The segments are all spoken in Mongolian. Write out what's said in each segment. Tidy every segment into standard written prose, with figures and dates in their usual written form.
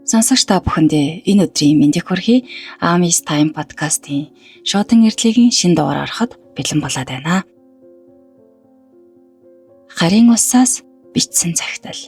Сонсогч та бүхэндээ энэ өдрийн мэндийг хүргэе. Amis Time podcast-ийн шоудын эрдлэгийн шинэ дугаар ороход бэлэн болоод байна. Харийн усаас бичсэн захидал.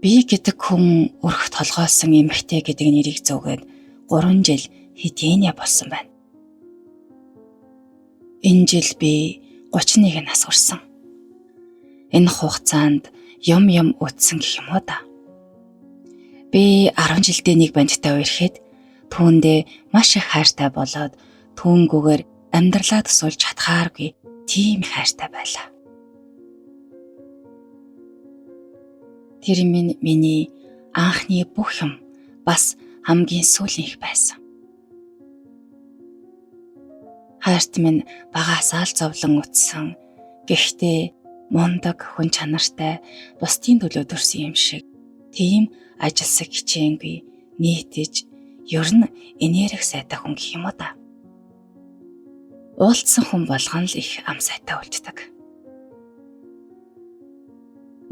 Би гэдэг хүн өрх толгойлсон эмэгтэй гэдэг нэрийг зөөгээд 3 жил хэдийнэ болсон байна. Энэ жил би 31 нас хүрсэн. Энэ хугацаанд юм үтсэн гэх юм уу да. Би 10 жилдээ нэг бандтай үерхэд түүндээ маш их хайртай болоод түүнгүүгээр амьдралаа тусуулж чадхааргүй тийм хайртай байлаа. Тэр миний анхны бүх юм бас хамгийн сүүлийнх байсан. Хайрт минь багасаа л зовлон үтсэн. Гэхдээ мундаг хүн чанартай бусдын төлөө төрсөн юм шиг тийм ажилсаг хичээнгүй нийтэж ер нь энерги сайтай хүн гэх юм уу да. Уулзсан хүн болгон л их ам сайтай үлддэг.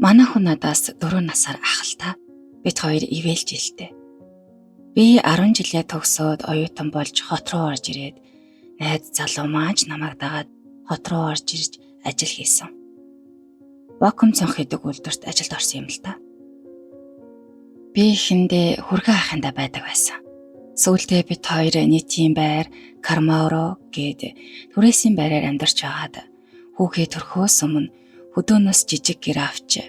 Манай хүн надаас 4 насаар ахалтай бид хоёр ивэлж илтэй. Би 10 жилээ төгсөөд оюутан болж хот руу орж ирээд найз залуу маань намайг дагаад хот руу орж ирж ажил хийсэн. Вакуум цонх хийдэг үйлдвэрт ажилд орсон юм л та. Би эхэндээ хүргэн ахында байдаг байсан. Сүүлдээ бид хоёр нийтийн байр Кармауро гээд түрээсийн байраар амьдарч байгаад хүүхээ төрхөөс өмнө хөдөөнөөс жижиг гэр авч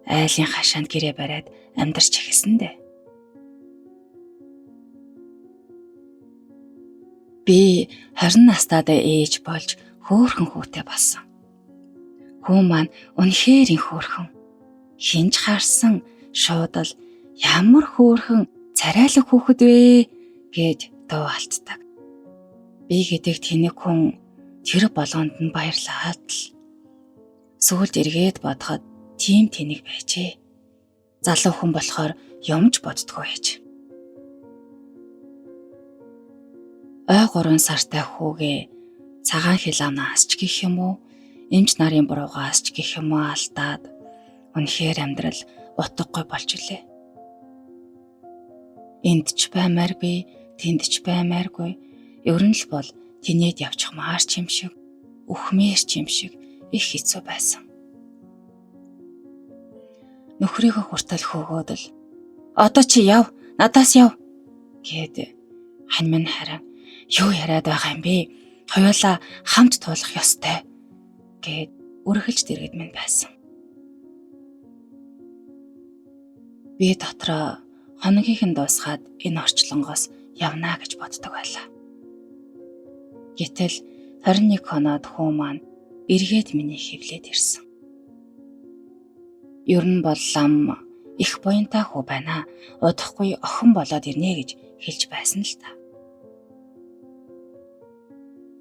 айлын хашаанд гэрээ бариад амьдарч эхэлсэндээ. Би 20 настайд ээж болж хөөрхөн хүүтэй болсон. Хүү маань үнэхээр их хөөрхөн. Хинж харсан шуудал ямар хөөрхөн царайлаг хүүхэд вэ гэж дуу алддаг. Би гэдэг тэнэг хүн тэр болгонд нь баярлаад л. Сүүлд эргээд бодоход тийм тэнэг байжээ. Залуу хүн болохоор юмж боддгоо яж. Ой 3 сартай хүүгээ цагаан хил амнаас ч гэх юм уу, эмч нарын буруугаас ч гэх юм уу алдаад үнэхээр амьдрал утгагүй болж үлээ. Энд ч баймааргүй, тэнд ч баймааргүй, ер нь л бол тинээд явчихмаар ч юм шиг, үхмээр ч юм шиг их хэцүү байсан. Нөхрийгөө хүртэл хөөгөөд л одоо чи яв, надаас яв гээд хань минь хараа юу яриад байгаа юм бэ? Хоёулаа хамт туулах ёстой гээд үргэлж дэргэд минь байсан. Би дотроо хоногийнх нь дуусгаад энэ орчлонгоос явнаа гэж боддог байлаа. Гэтэл 21 хоноод хүү маань эргээд миний хэвлээд ирсэн. Ер нь бол лам их буянтай хүү байна. Удахгүй охин болоод ирнэ гэж хэлж байсан л та.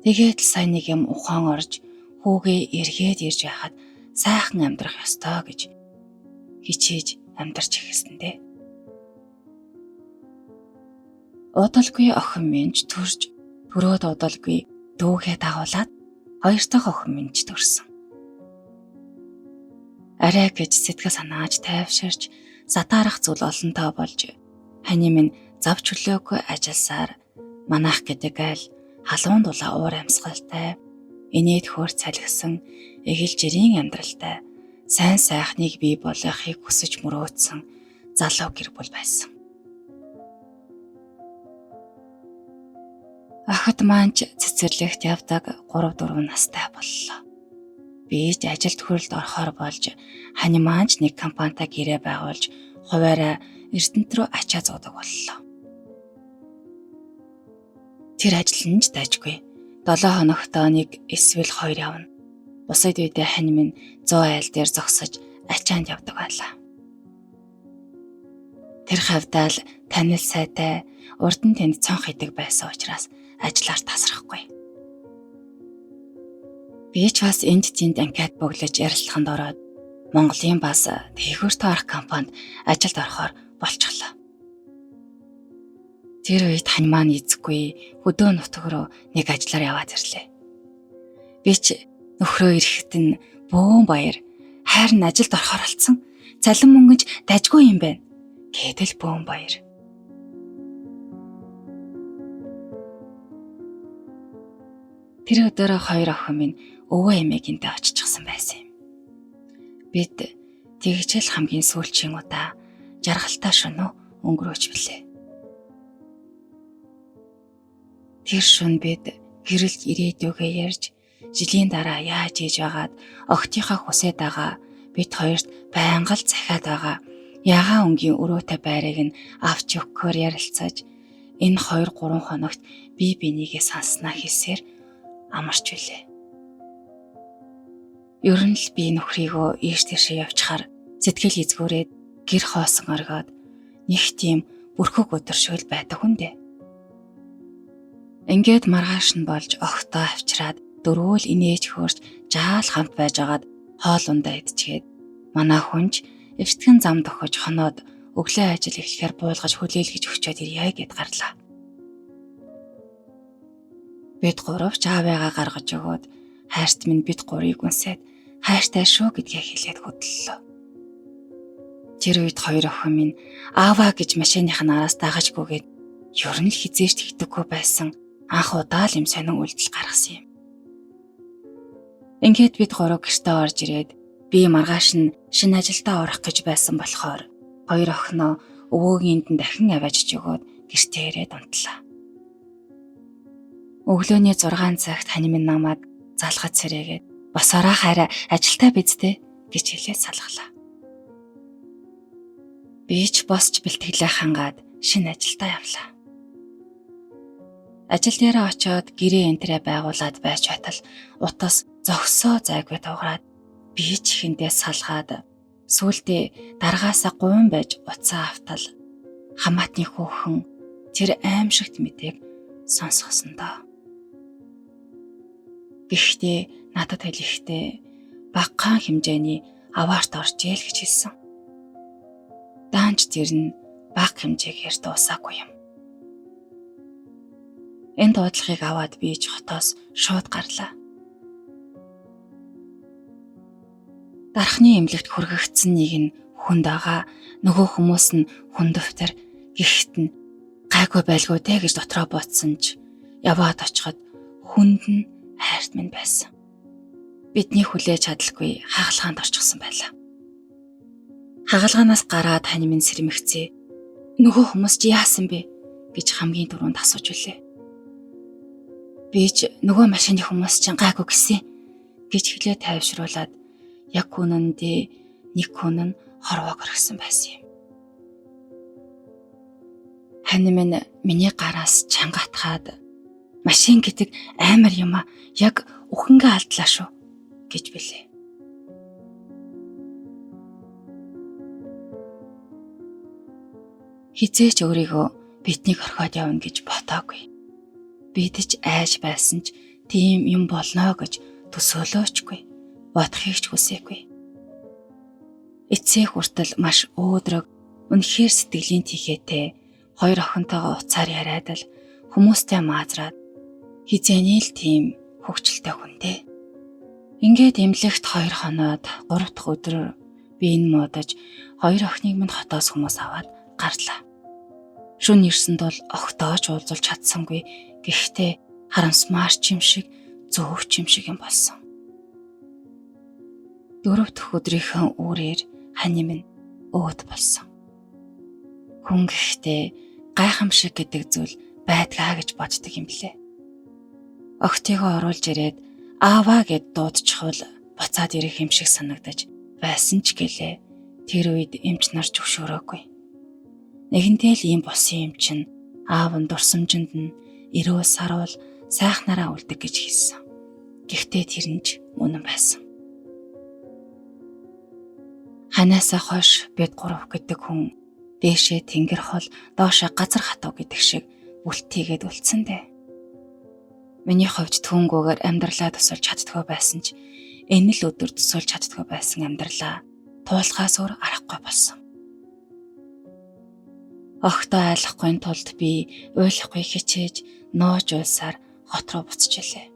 Тэгээд л сайн нэг юм ухаан орж хүүгээ эргээд ирж байхад сайхан амьдрах ёстой гэж хичээж амьдарч эхэлсэндээ. Удалгүй охин минь төрж төрөөд удалгүй дүүгээ дагуулад 2 дахь охин минь төрсөн. Арай гэж сэтгэл санааж тайвширч сатаарах зүйл олонтоо болж хани минь завч хүлээгүй ажилласаар манайх гэдэг айл халуун дулаа уур амьсгалтай, инээд хөөр цалгисан, эгэл жирийн амьдралтай, сайн сайхныг бий болгохыг хүсэж мөрөөдсөн залуу гэр бүл байсан. Охид маань цэцэрлэгт явдаг 3-4 настай боллоо. Би ч ажилд хөрөлд орохоор болж хани маань нэг компанитай гэрээ байгуулж хуваараа Эрдэнэт рүү ачаа зуудаг боллоо. Тэр ажил нь ч дайжгүй. 7 хоногтоо нэг эсвэл 2 явна. Бусад үедээ хань минь 100 айл дээр зогсож ачаанд явдаг байлаа. Тэр хавьдаа л танил сайтай урд нь тэнд цонх хийдэг байсан учраас ажиллаар тасрахгүй. Би ч бас энд тэнд анкет бөглөж ярилцлаганд ороод Монголын бас тэхүүртэй арга компанид ажилд орохоор болчихлоо. Тэр үед хань маань эзэхгүй хөдөө нутг руу нэг ажиллаар яваад ирлээ. Би ч нөхрөө ирэхэд нь бөөн баяр хайр нь ажилд орохоор алдсан. цалин мөнгөж дажгүй юм байна гэдэл бөөн баяр. Тэр өдөр хоёр охин минь өвөө эмээгинтэй очижсэн байсан юм. Бид тэгжэл хамгийн сүүлчийн удаа жаргалтай шөнө өнгөрөөж билээ. Тэр шөнө бид гэрэлд ирээдүйгээ ярьж, жилийн дараа яаж ийж байгаад огтынхаа хүсээд байгаа бид хоёрт байнга л захиад байгаа ягаан өнгийн өрөөтэй байрыг нь авч өгөхөөр ярилцаж, энэ 2-3 хоногт бие бинийгээ санснаа хэлсээр амарч билээ. Ер нь л би нөхрийгөө ийш тийшээ явчихаар сэтгэл эзгүүрээд гэр хоосон оргоод нэг тийм бүрхэг өдөр шиг л байдаг хүндээ. Ингээд маргааш нь болж огтоо авчираад дөрвөл инээж хөөрч жаал хамт байжгаад хоол ундаа идчихээд манай хүнж эвсдгэн зам дохож хоноод өглөө ажил эхлэхээр буулгаж хүлээлгэж өгчөөд ирье гэд гарлаа. Бид гуравч аавыгаа гаргаж өгөөд хайрт минь бид гурыг үнсээд хайртай шүү гэдгээ хэлээд хөдлөлөө. Тэр үед хоёр охин минь ааваа гэж машиных нь араас дагаж гүгээд ер нь л хизээч тэгдэггүй байсан анх удаа л юм сонин үйлдэл гаргасан юм. Ингээд бид гурав гэртээ орж ирээд би маргааш нь шинэ ажилдаа орох гэж байсан болохоор хоёр охиноо өвөөгийнд нь дахин аваачж өгөөд гэртээ ирээд унтлаа. Өглөөний 6 цагт хань минь намайг залгаж сэрээгээд босоороо хараа ажилтаа бидтэй гэж хэлээд салглаа. Би ч босч бэлтгэлээ хангаад шинэ ажилдаа явлаа. Ажил дээрээ очиод гэрээ энтрээ байгуулад байж байтал утас зогсоо зайгүй тугараад би ч ихэндээ салгаад сүүлдээ даргаасаа гуйн байж уцаа автал хамаатны хүүхэн тэр аимшигт мэдээг сонсгосон доо. Гэхдээ надад хэлэхдээ багахан хэмжээний аваарт орж ийл гэж хэлсэн. Даанч тэр нь бага хэмжээгээр дуусаагүй юм. Энэ дуудлагыг аваад би ч хотоос шууд гарлаа. Дархны эмнэлэгт хүргэгдсэн нэг нь хүнд байгаа, нөгөө хүмүүс нь хүндөвтер гихт нь гайгүй байлгүй те гэж дотроо бодсон ч яваад очиход хүнд нь хайрт минь байсан. Бидний хүлээж чадалгүй хагалгаанд орчихсон байлаа. Хагалгаанаас гараад хань минь сэрмэгцээ. Нөгөө хүмүүс чи яасан бэ гэж хамгийн түрүүнд асууж үлээ. Би ч нөгөө машины хүмүүс чинь гайгүй гэсэн гэж хэлээ тайвшруулад яг үнэндээ нэг хүн нь хорвоог орхисон байсан юм. Хань минь миний гараас чанга атгаад машин гэдэг амар юм а яг үхэнгээ алдлаа шүү гэж билээ. Хизээч өөрийгөө битнийг орхиод явна гэж ботоогүй. Бид ч айж байсан ч тийм юм болно гэж төсөөлөөчгүй. Бодохыг ч хүсээгүй. Эцсээ хүртэл маш өөдрөг, үнэхээр сэтгэлийн тийхээтэй хоёр охинтойгоо уцаар яриад л хүмүүстэй маазраад хизээний л тийм хөвгчлөлтэй хүнтэй. Ингээд эмнэлэгт 2 хоноод 3 дахь өдөр би энэ муудаж хоёр охиныг минь хотоос хүмүүс аваад гарлаа. Шүн ирсэнд бол огтоож уулзуулж чадсангүй. Гэхдээ харамсмаар ч юм шиг, зөөвч юм шиг юм болсон. 4 дахь өдрийнхөө үүрээр хань минь өөд болсон. Хүн гэхдээ гайхамшиг гэдэг зүйл байдгаа гэж боддог юм блэ. Огтыгоо оруулж ирээд ааваа гэд дуудчихвал буцаад ирэх юм шиг санагдаж байсан ч гэлээ. Тэр үед эмч нар зөвшөөрөөгүй. Нэгэнтэй л ийм болсон юм чинь аав нь дурсамжинд нь эрүүл сарвал сайхнараа үлдэг гэж хэлсэн. Гэхдээ тэр нь ч үнэн байсан. Ханаасаа хойш бид 3 гэдэг хүн дээшээ тэнгэр хол, доошоо газар хатуу гэдэг шиг үлтийгээд үлдсэн дээ. Миний хувьд түүнгүүгээр амьдралаа төсөлж чаддгүй байсан ч энэ л өдөр төсөлж чаддгүй байсан амьдралаа туулахаас өөр аргагүй болсон. Огтоо айлахгүй тулд би уйлахгүй хичээж нууж уйлсаар хот руу буцаж илээ.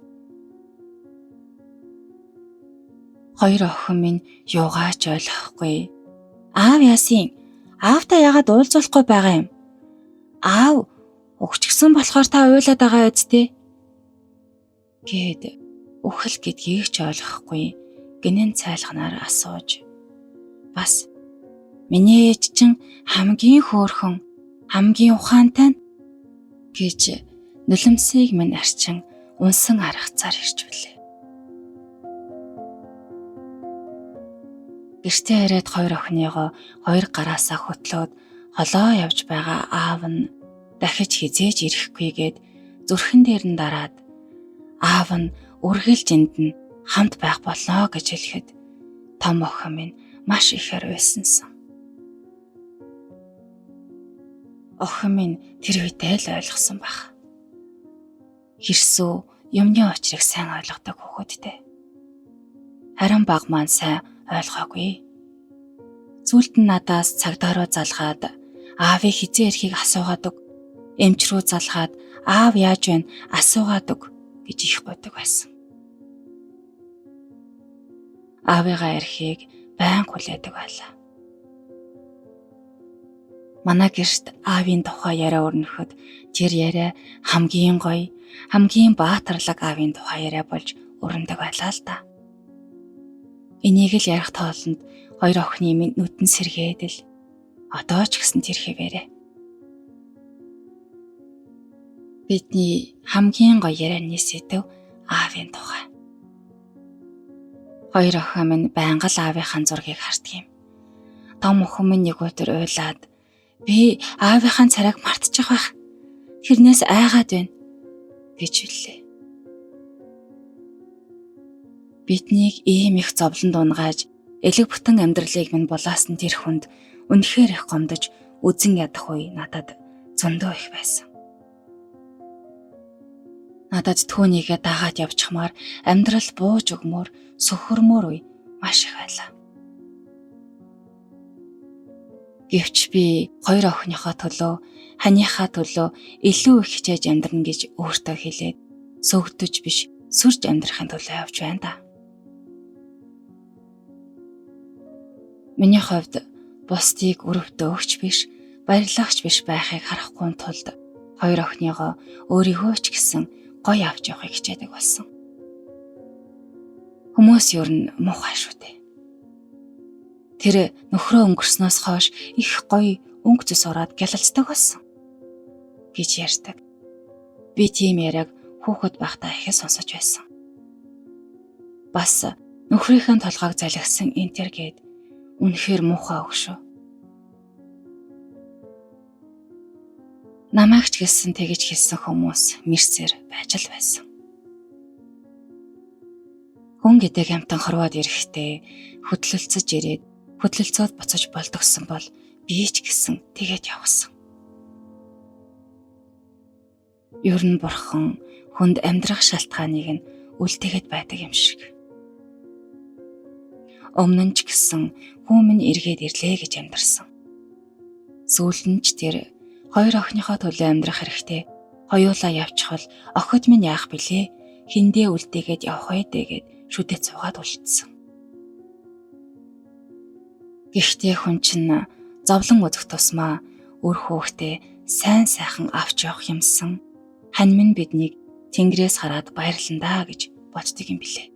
Хоёр охин минь юугаач ойлгохгүй Аав яасын? Аавтай яагаад уулзуулахгүй байгаа юм? Аав өгчгсөн болохоор та уйлаад байгаа үсттэй. Гэд үхэл гэдгийг ч ойлгохгүй гинэн цайлганаар асууж. Бас миний ээж чинь хамгийн хөөрхөн, хамгийн ухаантай гэж нулимсыг минь арчин унсан харгацаар иржвэлээ. Гэртээ ирээд хоёр охиныгоо хоёр гараасаа хөтлөөд холоо явж байгаа аав нь дахиж хизээж ирэхгүйгээд зүрхэн дээр нь дараад аав нь үргэлж энд нь хамт байх болно гэж хэлэхэд том охин минь маш ихээр уйсансан. Охин минь тэр үедээ л ойлгосон баг. Хэрсүү юмны учрыг сайн ойлгодог хүүхэдтэй. Харин баг маань сайн ойлгоогүй. Зүйлд нь надаас цагдаа руу залгаад аавыг хизээ ирэхийг асуугаад өг. Эмч рүү залгаад аав яаж байна асуугаад өг гэж их боддог байсан. Аавыгаа ирэхийг байн хүлээдэг байлаа. Манай гэрт аавын тухай яриа өрнөхөд тэр яриа хамгийн гоё, хамгийн баатарлаг аавын тухай яриа болж өрнөдөг байлаа л да. Энийг л ярих тоолонд хоёр охины минь нүдэн сэргээд л одоо ч гэсэн тэр хэвээрээ. Бидний хамгийн гоё ярианы сэдэв аавын тухай. Хоёр охин минь байнга л аавынхаа зургийг хартдаг юм. Том охин минь нэг өдөр уйлаад би аавынхаа царайг мартчих байх. Тэрнээс айгаад байна гэж хэллээ. Биднийг ийм их зовлонд унгааж элэг бүтэн амьдралыг минь булаасан тэр хүнд үнэхээр их гомдож үзэн ядах үе надад зөндөө их байсан. Надад түүнийгээ дагаад явчихмаар амьдрал бууж өгмөр, сөхөрмөр үе маш их байлаа. Гэвч би хоёр охиныхоо төлөө, ханийхаа төлөө илүү их хичээж амьдрна гэж өөртөө хэлээд сөгдөж биш сүрж амьдрахын төлөө явж байна да. Миний хувьд бусдыг өрөвдөө өгч биш, баярлагч биш байхыг харахгүй тулд хоёр охиныгоо өөрийгөө ч гэсэн гоё авч явахыг хичээдэг болсон. Хүмүүс ер нь муухай шүү дээ. Тэр нөхрөө өнгөрснөөс хойш их гоё өнгө зүс ороод гялалцдаг болсон гэж ярьдаг. Би тийм яриаг хүүхэд байхдаа ихэд сонсож байсан. Бас нөхрийнхээ толгойг залгисан энтер гээд үнэхээр муухай өгшөө. Намайг ч гэсэн тэгэж хэлсэн хүмүүс мэрсээр байж л байсан. Хүн гэдэг амтан хорвоод ирэхдээ хөдлөлцөж ирээд хөдлөлцөөд буцаж болдогсон бол би ч гэсэн тэгээд явсан. Ер нь бурхан хүнд амьдрах шалтгааныг нь үлдээгээд байдаг юм шиг. Өмнө нь ч гэсэн хүн минь эргээд ирлээ гэж амьдарсан. Сүүлд нь ч тэр хоёр охиныхоо төлөө амьдрах хэрэгтэй. Хоёулаа явчихвал охид минь яах билээ? Хиндээ үлдээгээд явах вэ гэд шүдэт цугаад үлдсэн. Гэхдээ хүн чинь зовлон үзэх тусмаа үр хүүхдээ сайн сайхан авч явах юмсан. Хань минь биднийг Тэнгэрээс хараад баярландаа гэж боддөг юм билээ.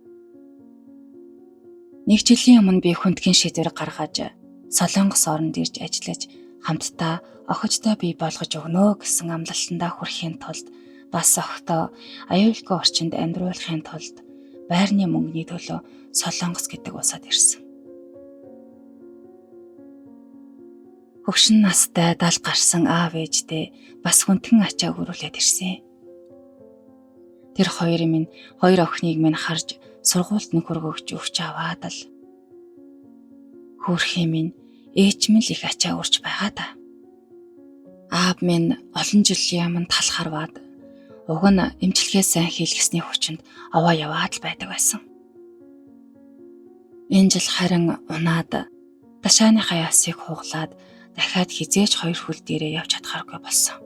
Нэг жилийн өмнө би хүндхэн шийдвэр гаргаж Солонгос оронд ирж ажиллаж хамтдаа охидтой бий болгож өгнө гэсэн амлалтандаа хүрэхийн тулд бас охидоо аюулгүй орчинд амьдруулахын тулд байрны мөнгөний төлөө Солонгос гэдэг улсад ирсэн. Хөгшин настай 70 гарсан аав ээжтэй бас хүндхэн ачаа өрүүлээд ирсэн. Тэр хоёр минь хоёр охиныг минь харж сургуульд нь хөргөгч өгч аваад л хөөрхийн минь ээж минь л их ачаа өрж байгаа да. Аав минь олон жилийн өмнө талхарваад уг нь эмчилгээ сайн хийлгэсний хүчинд аваа яваад л байдаг байсан. Энэ жил харин унаад ташааныхаа ясыг хуглаад дахиад хизээж хоёр хөл дээрээ явж чадхааргүй болсон.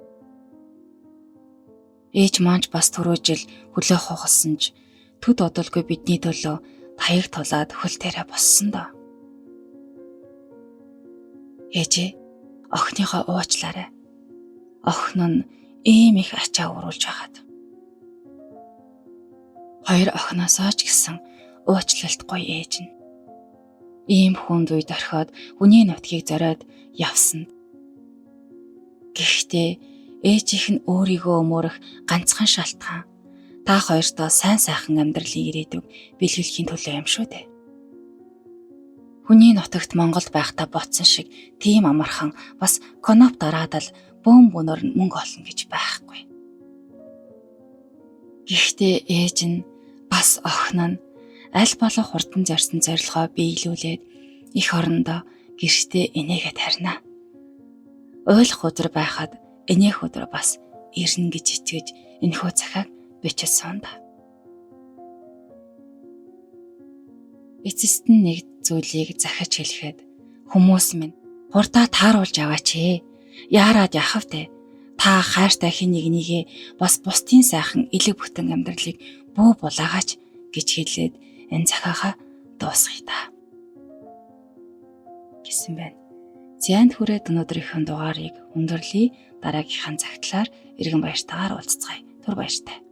Ээж маань бас түрүү жил хөлөө хугалсан ч төд одолгүй бидний төлөө таяг тулаад хөл дээрээ боссон доо. Ээжээ, охиныхоо уучлаарай. Охин нь ийм их ачаа уруулж байгаад. Хоёр охиноосоо ч гэсэн уучлалтгүй ээж нь. Ийм хүнд үед орхиод хүний нутгийг зориод явсан. Гэхдээ ээжийнх нь өөрийгөө өмөрөх ганцхан шалтгаан та хоёртоо сайн сайхан амьдралын ирээдүг бэлгэлэхийн төлөө юм шүү дээ. Хүний нутагт Монголд байхдаа ботсон шиг тийм амархан бас коноп дараад л бөөм бөнөр нь мөнгө олно гэж байхгүй. Гэхдээ ээж нь бас охин нь аль болох хурдан зорьсон зорилгоо биелүүлээд их орондоо гэртээ инээгээд харина. Ойлгох өдөр байхад инээх өдөр бас ирнэ гэж итгэж энэхүү цагааг бичсэн да. Эцэст нь нэг зүйлийг захиж хэлэхэд хүмүүс минь хурдаа тааруулж аваач ээ. Яарад яхав те. Та хайртай хин нэгнийгээ бас бусдын сайхан элэг бүтэн амьдралыг бүү булаагаач гэж хэлээд энэ захаагаа дуусгая та. Гэсэн байна. Зяанд хүрээд өнөөдрийнхөө дугаарыг өндөрлөе. Дараагийнхаа цагтлаар иргэн баяртайгаар уулзцгаая. Түр баяртай.